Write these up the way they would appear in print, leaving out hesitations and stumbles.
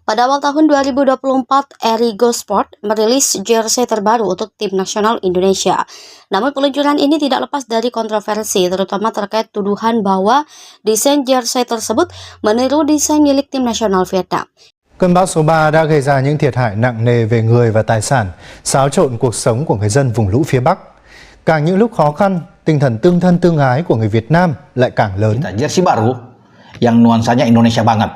Pada awal tahun 2024, Erigo Sport merilis jersey terbaru untuk tim nasional Indonesia. Namun peluncuran ini tidak lepas dari kontroversi, terutama terkait tuduhan bahwa desain jersey tersebut meniru desain milik tim nasional Vietnam. Cơn bão số 3 đã gây ra những thiệt hại nặng nề về người và tài sản, xáo trộn cuộc sống của người dân vùng lũ phía Bắc. Càng những lúc khó khăn, tinh thần tương thân tương ái của người Việt Nam lại càng lớn. Jersey baru yang nuansanya Indonesia banget.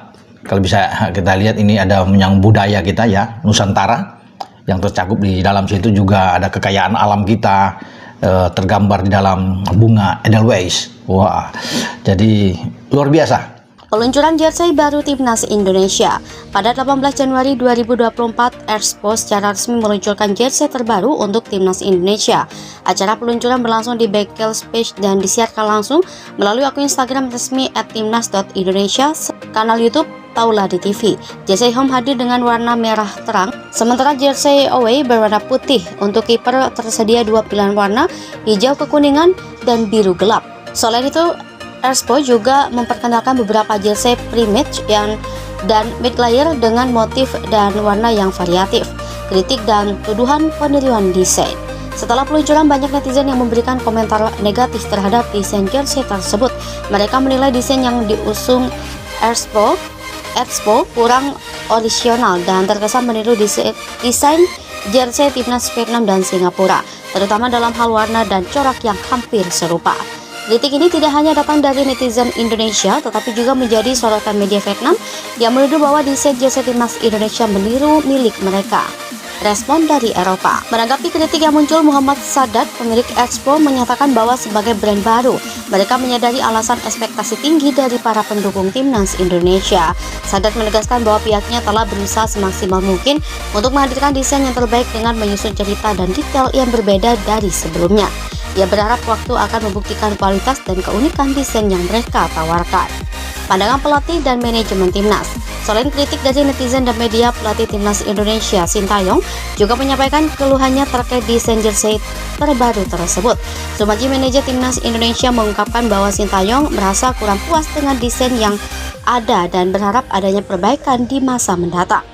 Kalau bisa kita lihat ini ada yang budaya kita ya, Nusantara, yang tercakup di dalam situ juga ada kekayaan alam kita, tergambar di dalam bunga Edelweiss. Wah, jadi luar biasa. Peluncuran jersey baru Timnas Indonesia. Pada 18 Januari 2024, Erspo secara resmi meluncurkan jersey terbaru untuk Timnas Indonesia. Acara peluncuran berlangsung di Bengkel Space dan disiarkan langsung melalui akun Instagram resmi @timnas.indonesia, kanal YouTube Tauladi TV. Jersey home hadir dengan warna merah terang, sementara jersey away berwarna putih. Untuk kiper tersedia dua pilihan warna, hijau kekuningan dan biru gelap. Selain itu, Erspo juga memperkenalkan beberapa jersey pre-match dan mid-layer dengan motif dan warna yang variatif. Kritik dan tuduhan peniruan desain. Setelah peluncuran, banyak netizen yang memberikan komentar negatif terhadap desain jersey tersebut. Mereka menilai desain yang diusung Erspo kurang orisinal dan terkesan meniru desain jersey timnas Vietnam dan Singapura, terutama dalam hal warna dan corak yang hampir serupa. Kritik ini tidak hanya datang dari netizen Indonesia, tetapi juga menjadi sorotan media Vietnam yang menuduh bahwa desain jersey timnas Indonesia meniru milik mereka. Respon dari Eropa. Menanggapi kritik yang muncul, Muhammad Sadat, pemilik Expo, menyatakan bahwa sebagai brand baru, mereka menyadari alasan ekspektasi tinggi dari para pendukung timnas Indonesia. Sadat menegaskan bahwa pihaknya telah berusaha semaksimal mungkin untuk menghadirkan desain yang terbaik dengan menyusun cerita dan detail yang berbeda dari sebelumnya. Ia berharap waktu akan membuktikan kualitas dan keunikan desain yang mereka tawarkan. Pandangan pelatih dan manajemen timnas. Selain kritik dari netizen dan media, pelatih timnas Indonesia Sintayong juga menyampaikan keluhannya terkait desain jersey terbaru tersebut. Sumaji, manajer timnas Indonesia, mengungkapkan bahwa Sintayong merasa kurang puas dengan desain yang ada dan berharap adanya perbaikan di masa mendatang.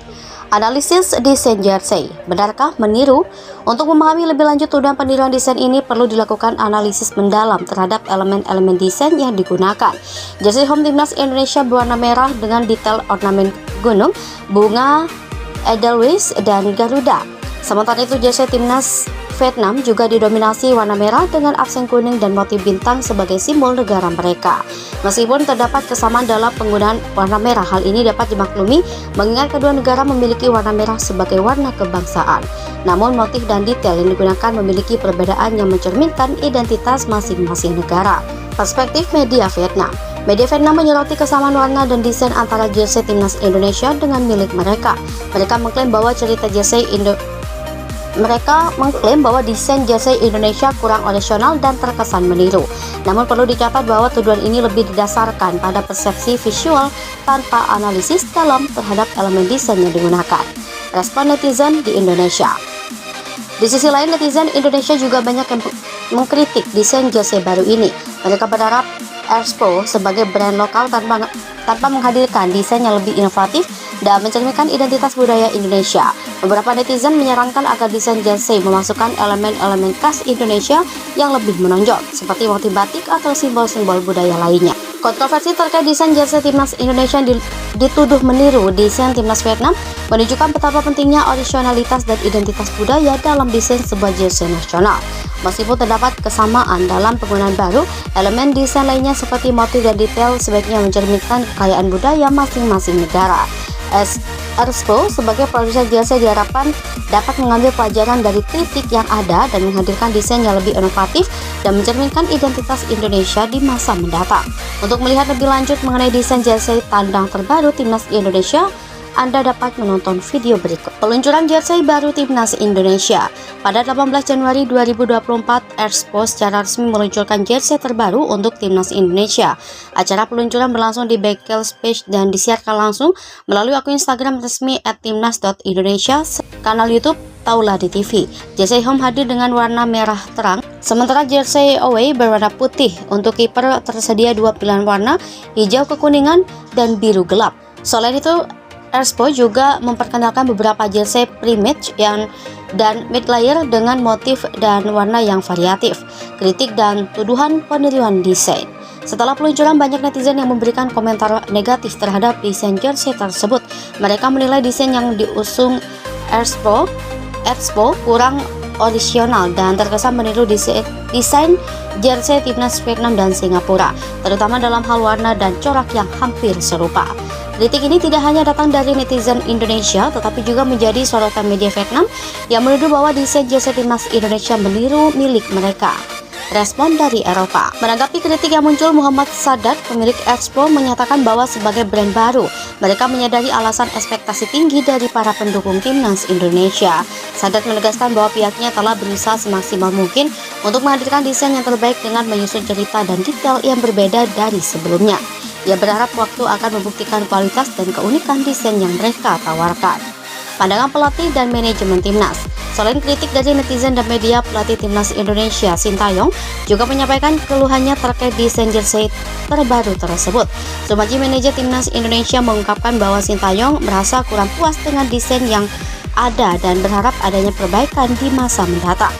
Analisis desain jersey, benarkah meniru? Untuk memahami lebih lanjut tuduhan peniruan desain ini, perlu dilakukan analisis mendalam terhadap elemen-elemen desain yang digunakan. Jersey home timnas Indonesia berwarna merah dengan detail ornamen gunung, bunga, Edelweiss, dan Garuda. Sementara itu, jersey timnas Vietnam juga didominasi warna merah dengan aksen kuning dan motif bintang sebagai simbol negara mereka. Meskipun terdapat kesamaan dalam penggunaan warna merah, hal ini dapat dimaklumi mengingat kedua negara memiliki warna merah sebagai warna kebangsaan. Namun motif dan detail yang digunakan memiliki perbedaan yang mencerminkan identitas masing-masing negara. Perspektif media Vietnam. Media Vietnam menyoroti kesamaan warna dan desain antara jersey timnas Indonesia dengan milik mereka. Mereka mengklaim bahwa desain jersey Indonesia kurang orisinal dan terkesan meniru. Namun perlu dicatat bahwa tuduhan ini lebih didasarkan pada persepsi visual tanpa analisis dalam terhadap elemen desain yang digunakan. Respon netizen di Indonesia. Di sisi lain, netizen Indonesia juga banyak yang mengkritik desain jersey baru ini. Mereka berharap Expo sebagai brand lokal tanpa menghadirkan desain yang lebih inovatif dan mencerminkan identitas budaya Indonesia. Beberapa netizen menyarankan agar desain jersey memasukkan elemen-elemen khas Indonesia yang lebih menonjol, seperti motif batik atau simbol-simbol budaya lainnya. Kontroversi terkait desain jersey timnas Indonesia yang dituduh meniru desain timnas Vietnam menunjukkan betapa pentingnya originalitas dan identitas budaya dalam desain sebuah jersey nasional. Meskipun terdapat kesamaan dalam penggunaan baru, elemen desain lainnya seperti motif dan detail sebaiknya mencerminkan kekayaan budaya masing-masing negara. Erspo sebagai produsen jersey diharapkan dapat mengambil pelajaran dari kritik yang ada dan menghadirkan desain yang lebih inovatif dan mencerminkan identitas Indonesia di masa mendatang. Untuk melihat lebih lanjut mengenai desain jersey tandang terbaru timnas Indonesia, Anda dapat menonton video berikut. Peluncuran jersey baru timnas Indonesia. Pada 18 Januari 2024, Erspo secara resmi meluncurkan jersey terbaru untuk timnas Indonesia. Acara peluncuran berlangsung di Bengkel Space dan disiarkan langsung melalui akun Instagram resmi @timnas.indonesia, kanal YouTube Tauladi TV. Jersey home hadir dengan warna merah terang, sementara jersey away berwarna putih. Untuk kiper tersedia dua pilihan warna, hijau kekuningan dan biru gelap. Selain itu, Expo juga memperkenalkan beberapa jersey pre-match dan mid-layer dengan motif dan warna yang variatif, kritik dan tuduhan peniruan desain. Setelah peluncuran, banyak netizen yang memberikan komentar negatif terhadap desain jersey tersebut. Mereka menilai desain yang diusung Expo kurang orisinal dan terkesan meniru desain jersey timnas Vietnam dan Singapura, terutama dalam hal warna dan corak yang hampir serupa. Kritik ini tidak hanya datang dari netizen Indonesia, tetapi juga menjadi sorotan media Vietnam yang menuduh bahwa desain jersey timnas Indonesia meniru milik mereka. Respon dari Eropa. Menanggapi kritik yang muncul, Muhammad Sadat, pemilik Expo, menyatakan bahwa sebagai brand baru, mereka menyadari alasan ekspektasi tinggi dari para pendukung timnas Indonesia. Sadat menegaskan bahwa pihaknya telah berusaha semaksimal mungkin untuk menghadirkan desain yang terbaik dengan menyusun cerita dan detail yang berbeda dari sebelumnya. Ia berharap waktu akan membuktikan kualitas dan keunikan desain yang mereka tawarkan. Pandangan pelatih dan manajemen timnas. Selain kritik dari netizen dan media, pelatih timnas Indonesia Sintayong juga menyampaikan keluhannya terkait desain jersey terbaru tersebut. Sumaji, manajer timnas Indonesia, mengungkapkan bahwa Sintayong merasa kurang puas dengan desain yang ada dan berharap adanya perbaikan di masa mendatang.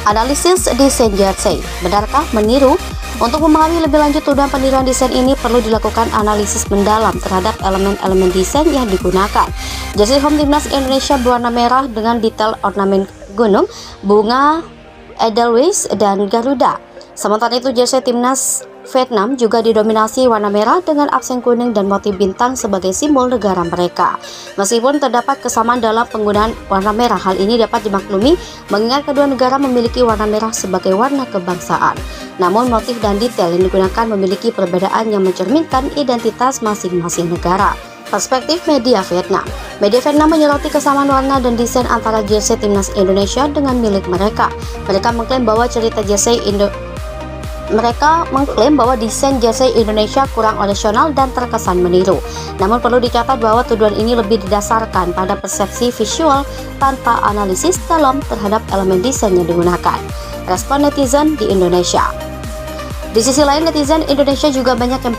Analisis desain jersey, benarkah meniru? Untuk memahami lebih lanjut tuduhan peniruan desain ini, perlu dilakukan analisis mendalam terhadap elemen-elemen desain yang digunakan. Jersey home timnas Indonesia berwarna merah dengan detail ornamen gunung, bunga, edelweiss, dan garuda. Sementara itu, jersey timnas Vietnam juga didominasi warna merah dengan aksen kuning dan motif bintang sebagai simbol negara mereka. Meskipun terdapat kesamaan dalam penggunaan warna merah, hal ini dapat dimaklumi mengingat kedua negara memiliki warna merah sebagai warna kebangsaan. Namun motif dan detail yang digunakan memiliki perbedaan yang mencerminkan identitas masing-masing negara. Perspektif media Vietnam. Media Vietnam menyoroti kesamaan warna dan desain antara jersey timnas Indonesia dengan milik mereka. Mereka mengklaim bahwa desain jersey Indonesia kurang orisinal dan terkesan meniru. Namun perlu dicatat bahwa tuduhan ini lebih didasarkan pada persepsi visual tanpa analisis dalam terhadap elemen desain yang digunakan. Respon netizen di Indonesia. Di sisi lain, netizen Indonesia juga banyak yang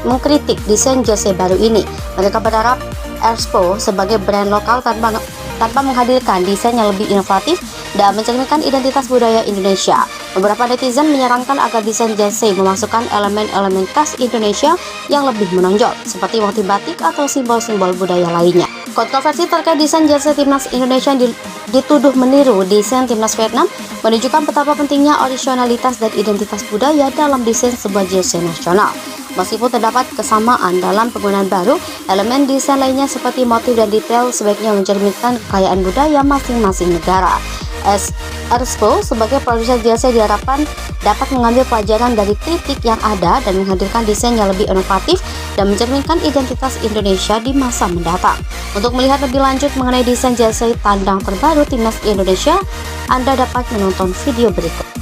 mengkritik desain jersey baru ini. Mereka berharap Expo sebagai brand lokal tanpa menghadirkan desain yang lebih inovatif dan mencerminkan identitas budaya Indonesia. Beberapa netizen menyarankan agar desain jersey memasukkan elemen-elemen khas Indonesia yang lebih menonjol, seperti motif batik atau simbol-simbol budaya lainnya. Kontroversi terkait desain jersey timnas Indonesia yang dituduh meniru desain timnas Vietnam menunjukkan betapa pentingnya orisinalitas dan identitas budaya dalam desain sebuah jersey nasional. Meskipun terdapat kesamaan dalam penggunaan baru, elemen desain lainnya seperti motif dan detail sebaiknya mencerminkan kekayaan budaya masing-masing negara. Expo sebagai produsen jersey diharapkan dapat mengambil pelajaran dari kritik yang ada dan menghadirkan desain yang lebih inovatif dan mencerminkan identitas Indonesia di masa mendatang. Untuk melihat lebih lanjut mengenai desain jersey tandang terbaru timnas Indonesia, Anda dapat menonton video berikut.